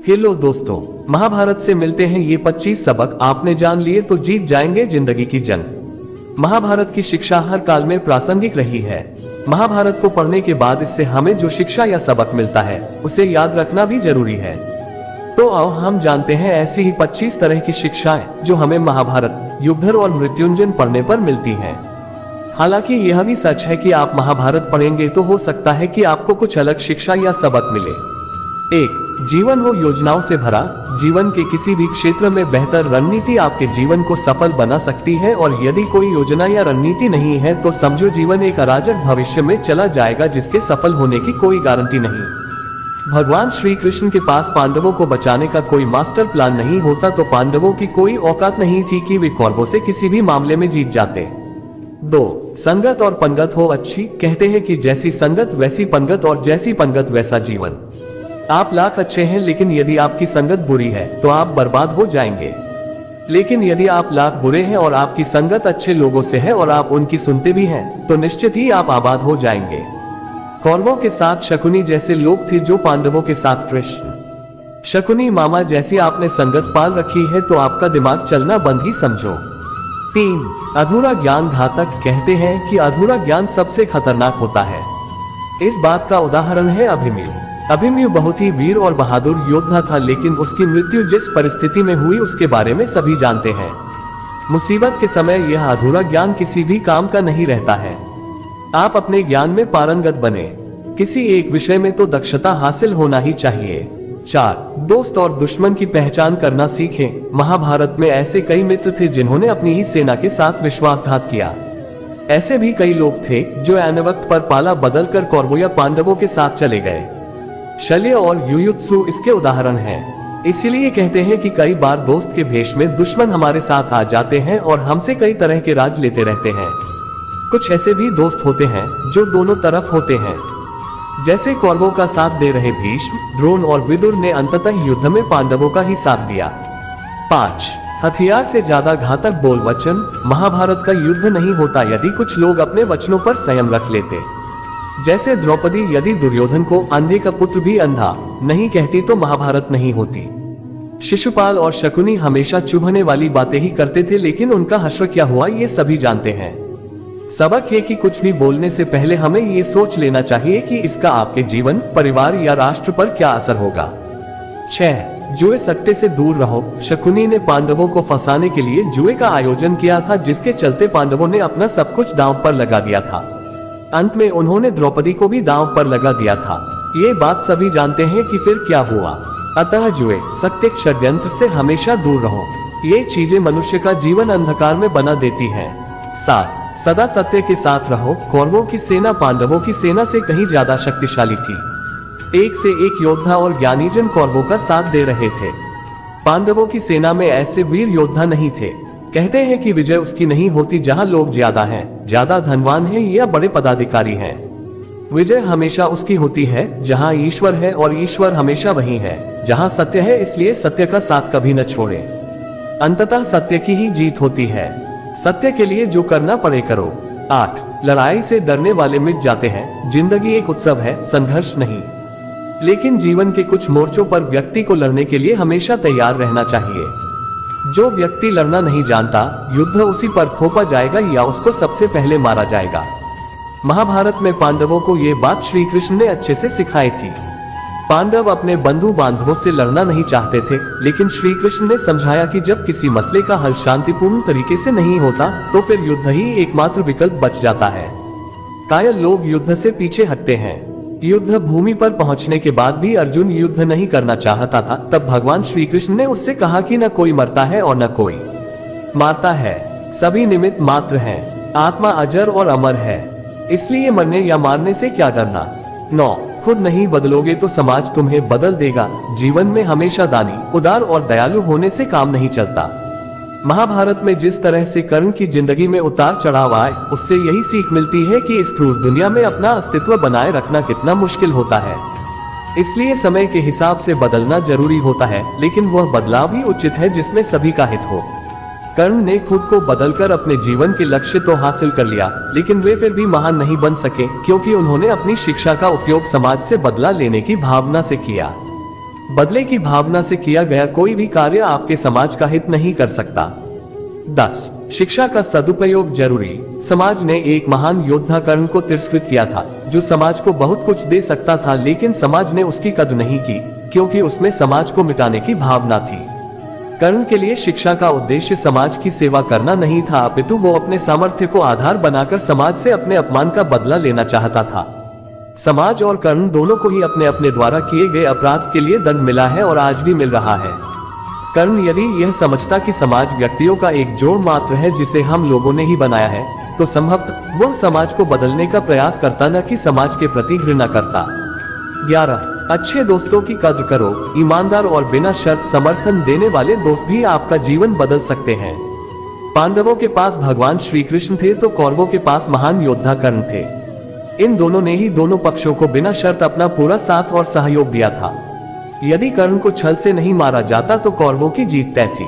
Hello दोस्तों, महाभारत से मिलते हैं ये 25 सबक आपने जान लिए तो जीत जाएंगे जिंदगी की जंग। महाभारत की शिक्षा हर काल में प्रासंगिक रही है। महाभारत को पढ़ने के बाद इससे हमें जो शिक्षा या सबक मिलता है उसे याद रखना भी जरूरी है। तो आओ हम जानते हैं ऐसी ही 25 तरह की शिक्षाएं जो हमें महाभारत, युद्धर और मृत्युंजय पढ़ने पर मिलती हैं। हालांकि यह भी सच है कि आप महाभारत पढ़ेंगे तो हो सकता है कि आपको कुछ अलग शिक्षा या सबक मिले। 1. जीवन हो योजनाओं से भरा। जीवन के किसी भी क्षेत्र में बेहतर रणनीति आपके जीवन को सफल बना सकती है, और यदि कोई योजना या रणनीति नहीं है तो समझो जीवन एक अराजक भविष्य में चला जाएगा जिसके सफल होने की कोई गारंटी नहीं। भगवान श्री कृष्ण के पास पांडवों को बचाने का कोई मास्टर प्लान नहीं होता तो पांडवों की कोई औकात नहीं थी कि वे कौरवों से किसी भी मामले में जीत जाते। 2. संगत और पंगत हो अच्छी। कहते हैं कि जैसी संगत वैसी पंगत, और जैसी पंगत वैसा जीवन। आप लाख अच्छे हैं लेकिन यदि आपकी संगत बुरी है तो आप बर्बाद हो जाएंगे। लेकिन यदि आप लाख बुरे हैं और आपकी संगत अच्छे लोगों से है और आप उनकी सुनते भी हैं तो निश्चित ही आप आबाद हो जाएंगे। कौरवों के साथ शकुनी जैसे लोग थे जो पांडवों के साथ कृष्ण। शकुनी मामा जैसी आपने संगत पाल रखी है तो आपका दिमाग चलना बंद ही समझो। 3. अधूरा ज्ञान घातक। कहते हैं कि अधूरा ज्ञान सबसे खतरनाक होता है। इस बात का उदाहरण है अभिमन्यु। अभिमन्यु बहुत ही वीर और बहादुर योद्धा था, लेकिन उसकी मृत्यु जिस परिस्थिति में हुई उसके बारे में सभी जानते हैं। मुसीबत के समय यह अधूरा ज्ञान किसी भी काम का नहीं रहता है। आप अपने ज्ञान में पारंगत बने। किसी एक विषय में तो दक्षता हासिल होना ही चाहिए। 4. दोस्त और दुश्मन की पहचान करना सीखें। महाभारत में ऐसे कई मित्र थे जिन्होंने अपनी ही सेना के साथ विश्वासघात किया। ऐसे भी कई लोग थे जो ऐन वक्त पर पाला बदलकर कौरवों या पांडवों के साथ चले गए। शल्य और युयुत्सु इसके उदाहरण हैं। इसीलिए कहते हैं कि कई बार दोस्त के भेष में दुश्मन हमारे साथ आ जाते हैं और हमसे कई तरह के राज लेते रहते हैं। कुछ ऐसे भी दोस्त होते हैं जो दोनों तरफ होते हैं, जैसे कौरवों का साथ दे रहे भीष्म, द्रोण और विदुर ने अंततः युद्ध में पांडवों का ही साथ दिया। 5. हथियार से ज्यादा घातक बोल वचन। महाभारत का युद्ध नहीं होता यदि कुछ लोग अपने वचनों पर संयम रख लेते। जैसे द्रौपदी यदि दुर्योधन को अंधे का पुत्र भी अंधा नहीं कहती तो महाभारत नहीं होती। शिशुपाल और शकुनी हमेशा चुभने वाली बातें ही करते थे, लेकिन उनका हश्र क्या हुआ ये सभी जानते हैं। सबक है कि कुछ भी बोलने से पहले हमें ये सोच लेना चाहिए कि इसका आपके जीवन, परिवार या राष्ट्र पर क्या असर होगा। 6. जुए सट्टे से दूर रहो। शकुनी ने पांडवों को फंसाने के लिए जुए का आयोजन किया था, जिसके चलते पांडवों ने अपना सब कुछ दांव पर लगा दिया था। अंत में उन्होंने द्रौपदी को भी दांव पर लगा दिया था। ये बात सभी जानते हैं कि फिर क्या हुआ। अतः जुए, सत्य, षड्यंत्र से हमेशा दूर रहो। ये चीजें मनुष्य का जीवन अंधकार में बना देती हैं। 7. सदा सत्य के साथ रहो। कौरवों की सेना पांडवों की सेना से कहीं ज्यादा शक्तिशाली थी। एक से एक योद्धा और ज्ञानीजन कौरवों का साथ दे रहे थे। पांडवों की सेना में ऐसे वीर योद्धा नहीं थे। कहते हैं कि विजय उसकी नहीं होती जहां लोग ज्यादा हैं, ज्यादा धनवान हैं या बड़े पदाधिकारी हैं। विजय हमेशा उसकी होती है जहां ईश्वर है, और ईश्वर हमेशा वही है जहां सत्य है। इसलिए सत्य का साथ कभी न छोड़े। अंततः सत्य की ही जीत होती है। सत्य के लिए जो करना पड़े करो। 8. लड़ाई से डरने वाले मिट जाते हैं। जिंदगी एक उत्सव है, संघर्ष नहीं। लेकिन जीवन के कुछ मोर्चों पर व्यक्ति को लड़ने के लिए हमेशा तैयार रहना चाहिए। जो व्यक्ति लड़ना नहीं जानता, युद्ध उसी पर थोपा जाएगा या उसको सबसे पहले मारा जाएगा। महाभारत में पांडवों को ये बात श्री कृष्ण ने अच्छे से सिखाई थी। पांडव अपने बंधु बांधवों से लड़ना नहीं चाहते थे, लेकिन श्री कृष्ण ने समझाया कि जब किसी मसले का हल शांतिपूर्ण तरीके से नहीं होता तो फिर युद्ध ही एकमात्र विकल्प बच जाता है। कायल लोग युद्ध से पीछे हटते हैं। युद्ध भूमि पर पहुंचने के बाद भी अर्जुन युद्ध नहीं करना चाहता था। तब भगवान श्री कृष्ण ने उससे कहा कि न कोई मरता है और न कोई मारता है, सभी निमित्त मात्र हैं। आत्मा अजर और अमर है, इसलिए मरने या मारने से क्या डरना। 9. खुद नहीं बदलोगे तो समाज तुम्हें बदल देगा। जीवन में हमेशा दानी, उदार और दयालु होने से काम नहीं चलता। महाभारत में जिस तरह से कर्ण की जिंदगी में उतार चढ़ाव आए, उससे यही सीख मिलती है कि इस क्रूर दुनिया में अपना अस्तित्व बनाए रखना कितना मुश्किल होता है। इसलिए समय के हिसाब से बदलना जरूरी होता है, लेकिन वह बदलाव ही उचित है जिसमें सभी का हित हो। कर्ण ने खुद को बदलकर अपने जीवन के लक्ष्य तो हासिल कर लिया, लेकिन वे फिर भी महान नहीं बन सके, क्योंकि उन्होंने अपनी शिक्षा का उपयोग समाज से बदला लेने की भावना से किया। बदले की भावना से किया गया कोई भी कार्य आपके समाज का हित नहीं कर सकता। 10. शिक्षा का सदुपयोग जरूरी। समाज ने एक महान योद्धा कर्ण को तिरस्कृत किया था, जो समाज को बहुत कुछ दे सकता था, लेकिन समाज ने उसकी कद्र नहीं की, क्योंकि उसमें समाज को मिटाने की भावना थी। कर्ण के लिए शिक्षा का उद्देश्य समाज की सेवा करना नहीं था, अपितु वो अपने सामर्थ्य को आधार बनाकर समाज से अपने अपमान का बदला लेना चाहता था। समाज और कर्ण दोनों को ही अपने अपने द्वारा किए गए अपराध के लिए दंड मिला है और आज भी मिल रहा है। कर्ण यदि यह समझता कि समाज व्यक्तियों का एक जोड़ मात्र है जिसे हम लोगों ने ही बनाया है, तो संभवतः वह समाज को बदलने का प्रयास करता, न कि समाज के प्रति घृणा करता। 11. अच्छे दोस्तों की कद्र करो। ईमानदार और बिना शर्त समर्थन देने वाले दोस्त भी आपका जीवन बदल सकते हैं। पांडवों के पास भगवान श्री कृष्ण थे तो कौरवों के पास महान योद्धा कर्ण थे। इन दोनों ने ही दोनों पक्षों को बिना शर्त अपना पूरा साथ और सहयोग दिया था। यदि कर्ण को छल से नहीं मारा जाता तो कौरवों की जीत तय थी।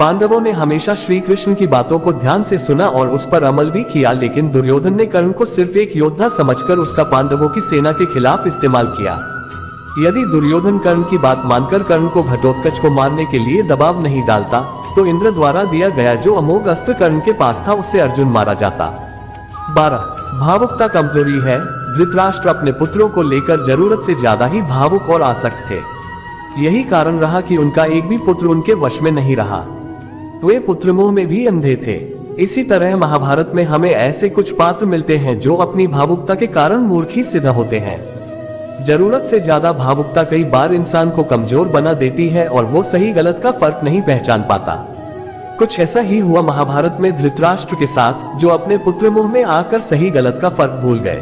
पांडवों ने हमेशा श्री कृष्ण की बातों को ध्यान से सुना और उस पर अमल भी किया, लेकिन दुर्योधन ने कर्ण को सिर्फ एक योद्धा समझकर उसका पांडवों की सेना के खिलाफ इस्तेमाल किया। यदि दुर्योधन कर्ण की बात मानकर कर्ण को घटोत्कच को मारने के लिए दबाव नहीं डालता, तो इंद्र द्वारा दिया गया जो अमोघ अस्त्र कर्ण के पास था उससे अर्जुन मारा जाता। 12. भावुकता कमजोरी है। धृतराष्ट्र अपने पुत्रों को लेकर जरूरत से ज्यादा ही भावुक और आसक्त थे। यही कारण रहा कि उनका एक भी पुत्र उनके वश में नहीं रहा। वे पुत्र मोह में भी अंधे थे। इसी तरह महाभारत में हमें ऐसे कुछ पात्र मिलते हैं जो अपनी भावुकता के कारण मूर्ख ही सिद्ध होते हैं। जरूरत से ज्यादा भावुकता कई बार इंसान को कमजोर बना देती है और वो सही गलत का फर्क नहीं पहचान पाता। कुछ ऐसा ही हुआ महाभारत में धृतराष्ट्र के साथ, जो अपने पुत्र मोह में आकर सही गलत का फर्क भूल गए।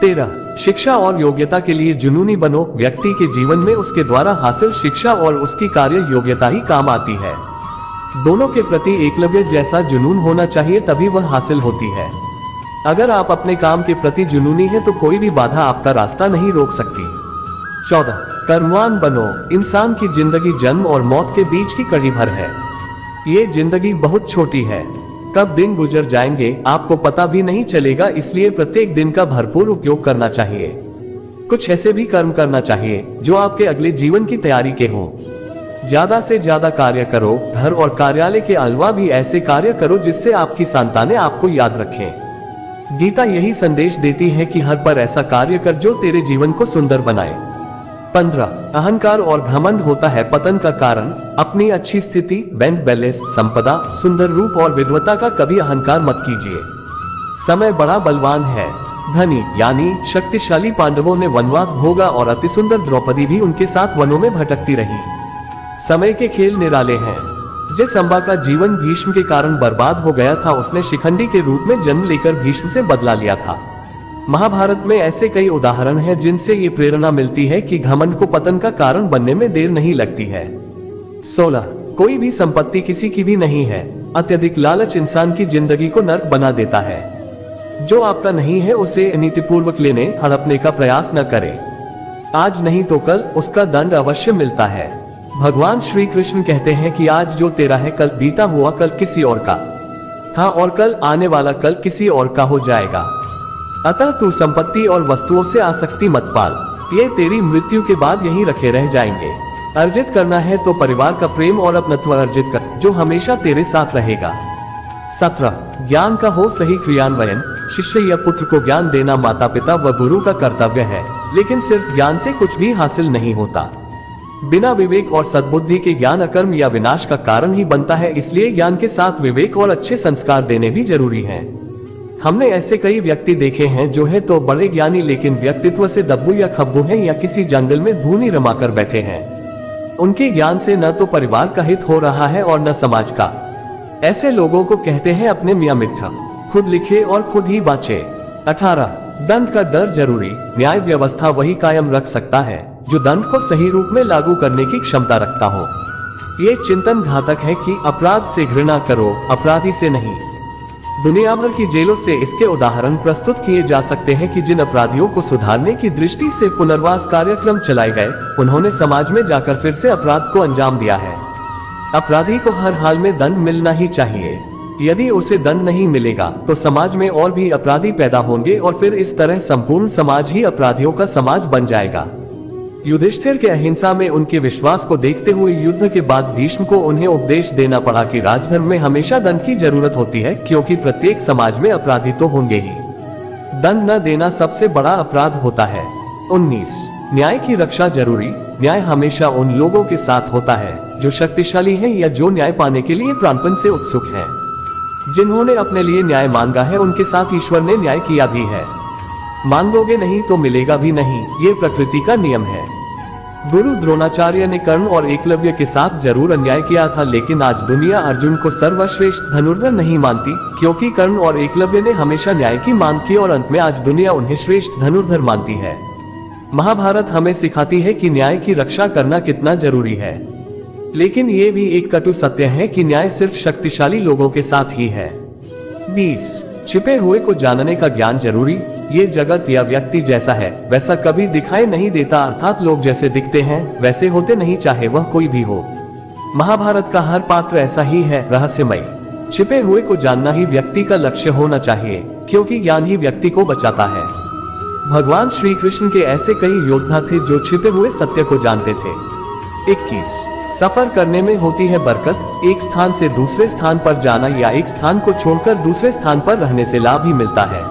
13. शिक्षा और योग्यता के लिए जुनूनी बनो। व्यक्ति के जीवन में उसके द्वारा हासिल शिक्षा और उसकी कार्य योग्यता ही काम आती है। दोनों के प्रति एकलव्य जैसा जुनून होना चाहिए, तभी वह हासिल होती है। अगर आप अपने काम के प्रति जुनूनी हैं तो कोई भी बाधा आपका रास्ता नहीं रोक सकती। 14. कर्मवान बनो। इंसान की जिंदगी जन्म और मौत के बीच की कड़ी भर है। ये जिंदगी बहुत छोटी है, कब दिन गुजर जाएंगे आपको पता भी नहीं चलेगा, इसलिए प्रत्येक दिन का भरपूर उपयोग करना चाहिए। कुछ ऐसे भी कर्म करना चाहिए जो आपके अगले जीवन की तैयारी के हों। ज्यादा से ज्यादा कार्य करो। घर और कार्यालय के अलावा भी ऐसे कार्य करो जिससे आपकी संतानें आपको याद रखें। गीता यही संदेश देती है कि हर पर ऐसा कार्य कर जो तेरे जीवन को सुंदर बनाए। 15. अहंकार और घमंड होता है पतन का कारण। अपनी अच्छी स्थिति, बैंक बैलेंस, संपदा, सुंदर रूप और विद्वता का कभी अहंकार मत कीजिए। समय बड़ा बलवान है। धनी यानी शक्तिशाली पांडवों ने वनवास भोगा और अति सुंदर द्रौपदी भी उनके साथ वनों में भटकती रही। समय के खेल निराले हैं। जिस अम्बा का जीवन भीष्म के कारण बर्बाद हो गया था, उसने शिखंडी के रूप में जन्म लेकर भीष्म से बदला लिया था। महाभारत में ऐसे कई उदाहरण हैं जिनसे ये प्रेरणा मिलती है कि घमंड को पतन का कारण बनने में देर नहीं लगती है। 16. कोई भी संपत्ति किसी की भी नहीं है। अत्यधिक लालच इंसान की जिंदगी को नर्क बना देता है। जो आपका नहीं है उसे नीतिपूर्वक लेने हड़पने का प्रयास न करें। आज नहीं तो कल उसका दंड अवश्य मिलता है। भगवान श्री कृष्ण कहते हैं कि आज जो तेरा है कल बीता हुआ कल किसी और का था और कल आने वाला कल किसी और का हो जाएगा। अतः तू संपत्ति और वस्तुओं से आसक्ति मत पाल, ये तेरी मृत्यु के बाद यहीं रखे रह जाएंगे। अर्जित करना है तो परिवार का प्रेम और अपनत्व अर्जित कर, जो हमेशा तेरे साथ रहेगा। 17. ज्ञान का हो सही क्रियान्वयन। शिष्य या पुत्र को ज्ञान देना माता पिता व गुरु का कर्तव्य है, लेकिन सिर्फ ज्ञान से कुछ भी हासिल नहीं होता। बिना विवेक और सद्बुद्धि के ज्ञान अकर्म या विनाश का कारण ही बनता है, इसलिए ज्ञान के साथ विवेक और अच्छे संस्कार देने भी जरूरी हैं। हमने ऐसे कई व्यक्ति देखे हैं जो है तो बड़े ज्ञानी लेकिन व्यक्तित्व से दब्बू या खब्बू हैं या किसी जंगल में धूनी रमाकर बैठे हैं। उनके ज्ञान से न तो परिवार का हित हो रहा है और न समाज का। ऐसे लोगों को कहते हैं अपने मियां मित्र, खुद लिखे और खुद ही बाँचे। 18. दंड का डर जरूरी। न्याय व्यवस्था वही कायम रख सकता है जो दंड को सही रूप में लागू करने की क्षमता रखता हो। ये चिंतन घातक है कि अपराध से घृणा करो, अपराधी से नहीं। दुनिया भर की जेलों से इसके उदाहरण प्रस्तुत किए जा सकते हैं कि जिन अपराधियों को सुधारने की दृष्टि से पुनर्वास कार्यक्रम चलाए गए, उन्होंने समाज में जाकर फिर से अपराध को अंजाम दिया है। अपराधी को हर हाल में दंड मिलना ही चाहिए। यदि उसे दंड नहीं मिलेगा तो समाज में और भी अपराधी पैदा होंगे और फिर इस तरह संपूर्ण समाज ही अपराधियों का समाज बन जाएगा। युधिष्ठिर के अहिंसा में उनके विश्वास को देखते हुए युद्ध के बाद भीष्म को उन्हें उपदेश देना पड़ा कि राजधर्म में हमेशा दंड की जरूरत होती है, क्योंकि प्रत्येक समाज में अपराधी तो होंगे ही। दंड न देना सबसे बड़ा अपराध होता है। 19 न्याय की रक्षा जरूरी। न्याय हमेशा उन लोगों के साथ होता है जो शक्तिशाली हैं या जो न्याय पाने के लिए प्राणपण से उत्सुक हैं। जिन्होंने अपने लिए न्याय मांगा है उनके साथ ईश्वर ने न्याय किया भी है। मांगोगे नहीं तो मिलेगा भी नहीं, ये प्रकृति का नियम है। गुरु द्रोणाचार्य ने कर्ण और एकलव्य के साथ जरूर अन्याय किया था, लेकिन आज दुनिया अर्जुन को सर्वश्रेष्ठ धनुर्धर नहीं मानती, क्योंकि कर्ण और एकलव्य ने हमेशा न्याय की मांग की और अंत में आज दुनिया उन्हें श्रेष्ठ धनुर्धर मानती है। महाभारत हमें सिखाती है कि न्याय की रक्षा करना कितना जरूरी है, लेकिन ये भी एक कटु सत्य है कि न्याय सिर्फ शक्तिशाली लोगों के साथ ही है। 20 छिपे हुए को जानने का ज्ञान जरूरी। ये जगत या व्यक्ति जैसा है वैसा कभी दिखाई नहीं देता, अर्थात लोग जैसे दिखते हैं वैसे होते नहीं, चाहे वह कोई भी हो। महाभारत का हर पात्र ऐसा ही है, रहस्यमय। छिपे हुए को जानना ही व्यक्ति का लक्ष्य होना चाहिए, क्योंकि ज्ञान ही व्यक्ति को बचाता है। भगवान श्री कृष्ण के ऐसे कई योद्धा थे जो छिपे हुए सत्य को जानते थे। 21 सफर करने में होती है बरकत। एक स्थान से दूसरे स्थान पर जाना या एक स्थान को छोड़कर दूसरे स्थान पर रहने से लाभ ही मिलता है।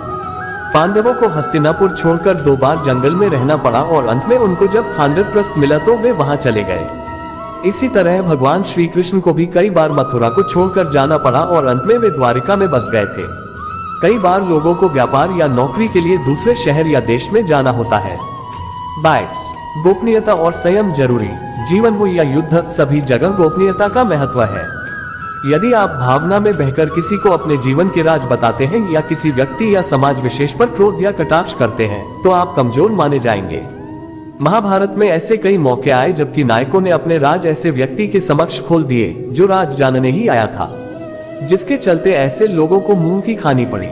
पांडवों को हस्तिनापुर छोड़कर 2 बार जंगल में रहना पड़ा और अंत में उनको जब खांडवप्रस्थ मिला तो वे वहां चले गए। इसी तरह भगवान श्री कृष्ण को भी कई बार मथुरा को छोड़कर जाना पड़ा और अंत में वे द्वारिका में बस गए थे। कई बार लोगों को व्यापार या नौकरी के लिए दूसरे शहर या देश में जाना होता है। 22 गोपनीयता और संयम जरूरी। जीवन हो या युद्ध, सभी जगह गोपनीयता का महत्व है। यदि आप भावना में बहकर किसी को अपने जीवन के राज बताते हैं या किसी व्यक्ति या समाज विशेष पर क्रोध या कटाक्ष करते हैं तो आप कमजोर माने जाएंगे। महाभारत में ऐसे कई मौके आए जबकि नायकों ने अपने राज ऐसे व्यक्ति के समक्ष खोल दिए जो राज जानने ही आया था, जिसके चलते ऐसे लोगों को मुंह की खानी पड़ी।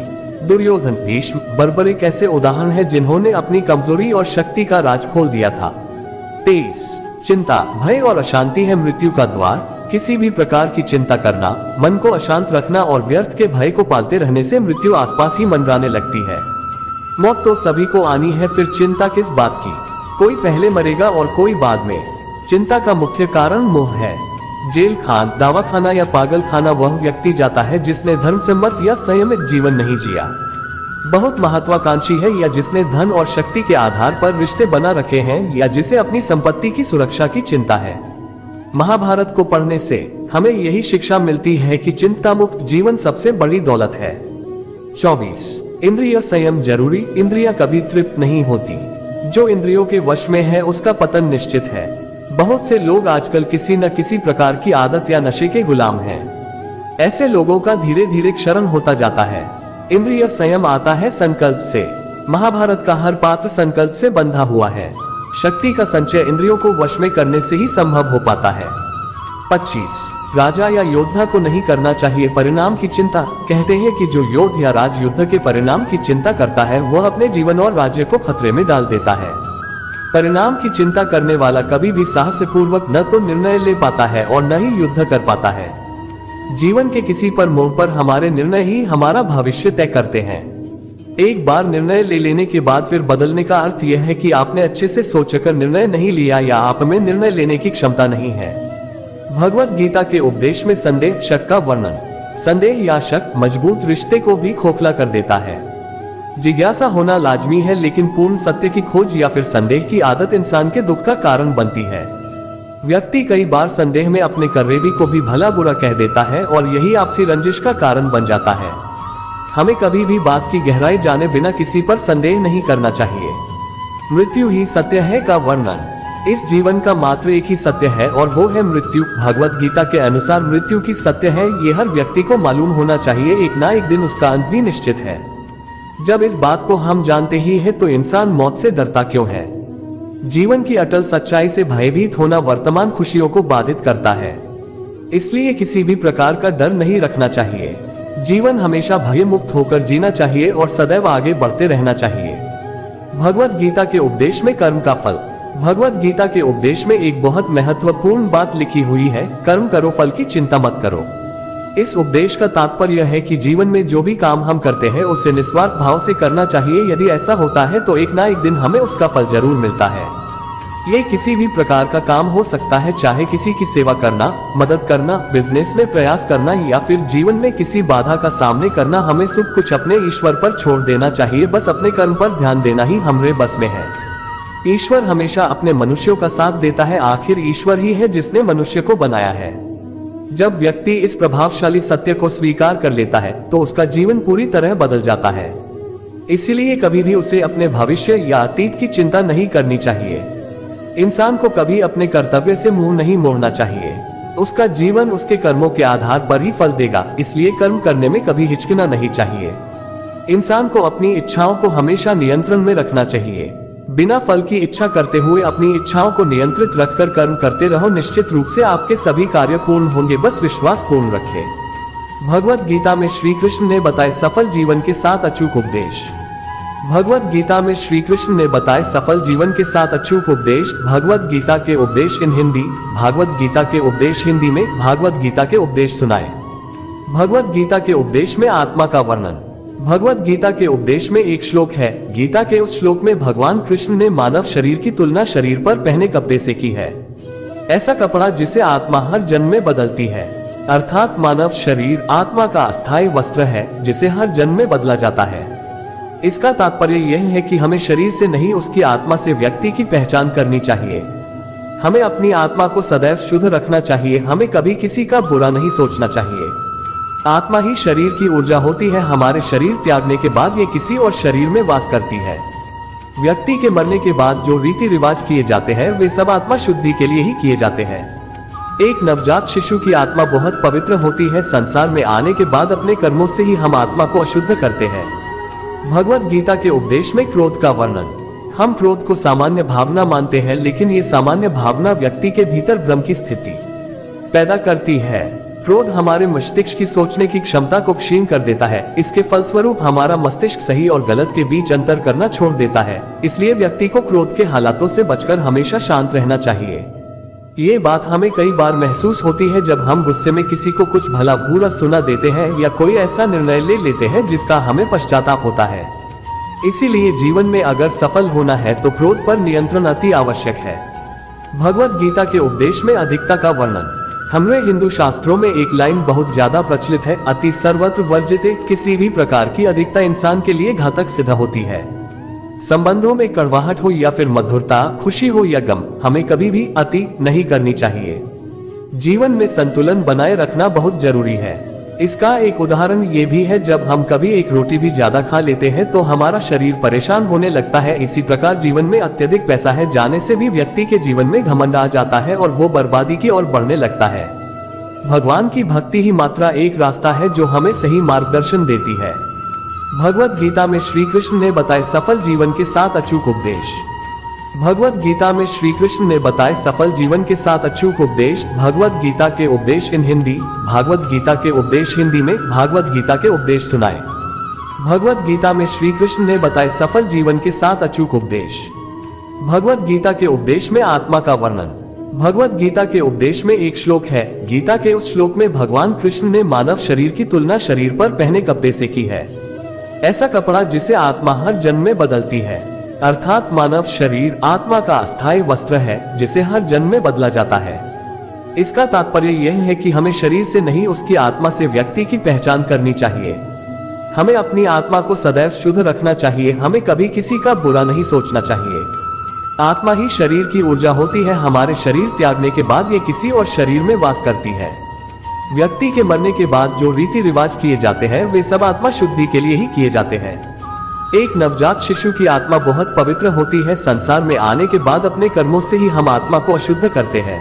दुर्योधन, भीष्म, बर्बरिक ऐसे उदाहरण हैं जिन्होंने अपनी कमजोरी और शक्ति का राज खोल दिया था। 23 चिंता, भय और अशांति है मृत्यु का द्वार। किसी भी प्रकार की चिंता करना, मन को अशांत रखना और व्यर्थ के भय को पालते रहने से मृत्यु आसपास ही मंडराने लगती है। मौत तो सभी को आनी है, फिर चिंता किस बात की? कोई पहले मरेगा और कोई बाद में। चिंता का मुख्य कारण मोह है। जेल खान, दवाखाना या पागल खाना वह व्यक्ति जाता है जिसने धर्म सम्मत या संयमित जीवन नहीं जिया। बहुत महत्वाकांक्षी है या जिसने धन और शक्ति के आधार पर रिश्ते बना रखे हैं या जिसे अपनी संपत्ति की सुरक्षा की चिंता है। महाभारत को पढ़ने से हमें यही शिक्षा मिलती है कि चिंता मुक्त जीवन सबसे बड़ी दौलत है। 24 इंद्रिय संयम जरूरी। इंद्रियां कभी तृप्त नहीं होती। जो इंद्रियों के वश में है उसका पतन निश्चित है। बहुत से लोग आजकल किसी न किसी प्रकार की आदत या नशे के गुलाम हैं। ऐसे लोगों का धीरे धीरे क्षरण होता जाता है। इंद्रिय संयम आता है संकल्प से। महाभारत का हर पात्र संकल्प से बंधा हुआ है। शक्ति का संचय इंद्रियों को वश में करने से ही संभव हो पाता है। 25 राजा या योद्धा को नहीं करना चाहिए परिणाम की चिंता। कहते हैं कि जो योद्धा या राज युद्ध के परिणाम की चिंता करता है वह अपने जीवन और राज्य को खतरे में डाल देता है। परिणाम की चिंता करने वाला कभी भी साहसपूर्वक न तो निर्णय ले पाता है और न ही युद्ध कर पाता है। जीवन के किसी पर मोड़ पर हमारे निर्णय ही हमारा भविष्य तय करते हैं। एक बार निर्णय ले लेने के बाद फिर बदलने का अर्थ यह है कि आपने अच्छे से सोचकर निर्णय नहीं लिया या आप में निर्णय लेने की क्षमता नहीं है। भगवत गीता के उपदेश में संदेह शक का वर्णन। संदेह या शक मजबूत रिश्ते को भी खोखला कर देता है। जिज्ञासा होना लाजमी है, लेकिन पूर्ण सत्य की खोज या फिर संदेह की आदत इंसान के दुख का कारण बनती है। व्यक्ति कई बार संदेह में अपने करीबी को भी भला बुरा कह देता है और यही आपसी रंजिश का कारण बन जाता है। हमें कभी भी बात की गहराई जाने बिना किसी पर संदेह नहीं करना चाहिए। मृत्यु ही सत्य है का वर्णन। इस जीवन का मात्र एक ही सत्य है और वो है मृत्यु। भगवत गीता के अनुसार मृत्यु की सत्य है, ये हर व्यक्ति को मालूम होना चाहिए। एक ना एक दिन उसका अंत भी निश्चित है। जब इस बात को हम जानते ही हैं तो इंसान मौत से डरता क्यों है? जीवन की अटल सच्चाई से भयभीत होना वर्तमान खुशियों को बाधित करता है। इसलिए किसी भी प्रकार का डर नहीं रखना चाहिए। जीवन हमेशा भय मुक्त होकर जीना चाहिए और सदैव आगे बढ़ते रहना चाहिए। भगवत गीता के उपदेश में कर्म का फल। भगवत गीता के उपदेश में एक बहुत महत्वपूर्ण बात लिखी हुई है, कर्म करो, फल की चिंता मत करो। इस उपदेश का तात्पर्य है कि जीवन में जो भी काम हम करते हैं उसे निस्वार्थ भाव से करना चाहिए। यदि ऐसा होता है तो एक ना एक दिन हमें उसका फल जरूर मिलता है। ये किसी भी प्रकार का काम हो सकता है, चाहे किसी की सेवा करना, मदद करना, बिजनेस में प्रयास करना या फिर जीवन में किसी बाधा का सामना करना। हमें सब कुछ अपने ईश्वर पर छोड़ देना चाहिए, बस अपने कर्म पर ध्यान देना ही हमारे बस में है। ईश्वर हमेशा अपने मनुष्यों का साथ देता है, आखिर ईश्वर ही है जिसने मनुष्य को बनाया है। जब व्यक्ति इस प्रभावशाली सत्य को स्वीकार कर लेता है तो उसका जीवन पूरी तरह बदल जाता है। इसलिए कभी भी उसे अपने भविष्य या अतीत की चिंता नहीं करनी चाहिए। इंसान को कभी अपने कर्तव्य से मुंह नहीं मोड़ना चाहिए। उसका जीवन उसके कर्मों के आधार पर ही फल देगा, इसलिए कर्म करने में कभी हिचकिना नहीं चाहिए। इंसान को अपनी इच्छाओं को हमेशा नियंत्रण में रखना चाहिए। बिना फल की इच्छा करते हुए अपनी इच्छाओं को नियंत्रित रखकर कर्म करते रहो, निश्चित रूप से आपके सभी कार्य पूर्ण होंगे, बस विश्वास पूर्ण रखें। भगवत गीता में श्री कृष्ण ने बताए सफल जीवन के 7 अचूक उपदेश। भगवत गीता में श्री कृष्ण ने बताए सफल जीवन के 7 अचूक उपदेश। भगवत गीता के उपदेश इन हिंदी। भागवत गीता के उपदेश हिंदी में। भागवत गीता के उपदेश सुनाए। भगवत गीता के उपदेश में आत्मा का वर्णन। भगवत गीता के उपदेश में एक श्लोक है। गीता के उस श्लोक में भगवान कृष्ण ने मानव शरीर की तुलना शरीर पर पहने कपड़े से की है, ऐसा कपड़ा जिसे आत्मा हर जन्म में बदलती है। अर्थात मानव शरीर आत्मा का अस्थायी वस्त्र है जिसे हर जन्म में बदला जाता है। इसका तात्पर्य यह है कि हमें शरीर से नहीं, उसकी आत्मा से व्यक्ति की पहचान करनी चाहिए। हमें अपनी आत्मा को सदैव शुद्ध रखना चाहिए। हमें कभी किसी का बुरा नहीं सोचना चाहिए। आत्मा ही शरीर की ऊर्जा होती है। हमारे शरीर त्यागने के बाद ये किसी और शरीर में वास करती है। व्यक्ति के मरने के बाद जो रीति रिवाज किए जाते हैं वे सब आत्मा शुद्धि के लिए ही किए जाते हैं। एक नवजात शिशु की आत्मा बहुत पवित्र होती है। संसार में आने के बाद अपने कर्मों से ही हम आत्मा को अशुद्ध करते हैं। भगवत गीता के उपदेश में क्रोध का वर्णन। हम क्रोध को सामान्य भावना मानते हैं, लेकिन ये सामान्य भावना व्यक्ति के भीतर भ्रम की स्थिति पैदा करती है। क्रोध हमारे मस्तिष्क की सोचने की क्षमता को क्षीण कर देता है। इसके फलस्वरूप हमारा मस्तिष्क सही और गलत के बीच अंतर करना छोड़ देता है। इसलिए व्यक्ति को क्रोध के हालातों से बचकर हमेशा शांत रहना चाहिए। ये बात हमें कई बार महसूस होती है जब हम गुस्से में किसी को कुछ भला बुरा सुना देते हैं या कोई ऐसा निर्णय ले लेते हैं जिसका हमें पश्चाताप होता है। इसीलिए जीवन में अगर सफल होना है तो क्रोध पर नियंत्रण अति आवश्यक है। भगवत गीता के उपदेश में अधिकता का वर्णन। हमारे हिंदू शास्त्रों में एक लाइन बहुत ज्यादा प्रचलित है, अति सर्वत्र वर्जिते। किसी भी प्रकार की अधिकता इंसान के लिए घातक सिद्ध होती है। संबंधों में कड़वाहट हो या फिर मधुरता, खुशी हो या गम, हमें कभी भी अति नहीं करनी चाहिए। जीवन में संतुलन बनाए रखना बहुत जरूरी है। इसका एक उदाहरण ये भी है, जब हम कभी एक रोटी भी ज्यादा खा लेते हैं तो हमारा शरीर परेशान होने लगता है। इसी प्रकार जीवन में अत्यधिक पैसा है जाने से भी व्यक्ति के जीवन में घमंड आ जाता है और वो बर्बादी की ओर बढ़ने लगता है। भगवान की भक्ति ही मात्र एक रास्ता है जो हमें सही मार्गदर्शन देती है। भगवत गीता में श्री कृष्ण ने बताए सफल जीवन के 7 अचूक उपदेश। भगवत गीता में श्री कृष्ण ने बताए सफल जीवन के 7 अचूक उपदेश। भगवत गीता के उपदेश इन हिंदी। भागवत गीता के उपदेश हिंदी में। भागवत गीता के उपदेश सुनाए। भगवत गीता में श्री कृष्ण ने बताए सफल जीवन के 7 अचूक उपदेश। भगवत गीता के उपदेश में आत्मा का वर्णन। भगवत गीता के उपदेश में एक श्लोक है। गीता के उस श्लोक में भगवान कृष्ण ने मानव शरीर की तुलना शरीर पर पहने कपड़े से की है, ऐसा कपड़ा जिसे आत्मा हर जन्म में बदलती है। अर्थात मानव शरीर आत्मा का अस्थायी वस्त्र है जिसे हर जन्म में बदला जाता है। इसका तात्पर्य यह है कि हमें शरीर से नहीं, उसकी आत्मा से व्यक्ति की पहचान करनी चाहिए। हमें अपनी आत्मा को सदैव शुद्ध रखना चाहिए। हमें कभी किसी का बुरा नहीं सोचना चाहिए। आत्मा ही शरीर की ऊर्जा होती है। हमारे शरीर त्यागने के बाद ये किसी और शरीर में वास करती है। व्यक्ति के मरने के बाद जो रीति रिवाज किए जाते हैं वे सब आत्मा शुद्धि के लिए ही किए जाते हैं। एक नवजात शिशु की आत्मा बहुत पवित्र होती है। संसार में आने के बाद अपने कर्मों से ही हम आत्मा को अशुद्ध करते हैं।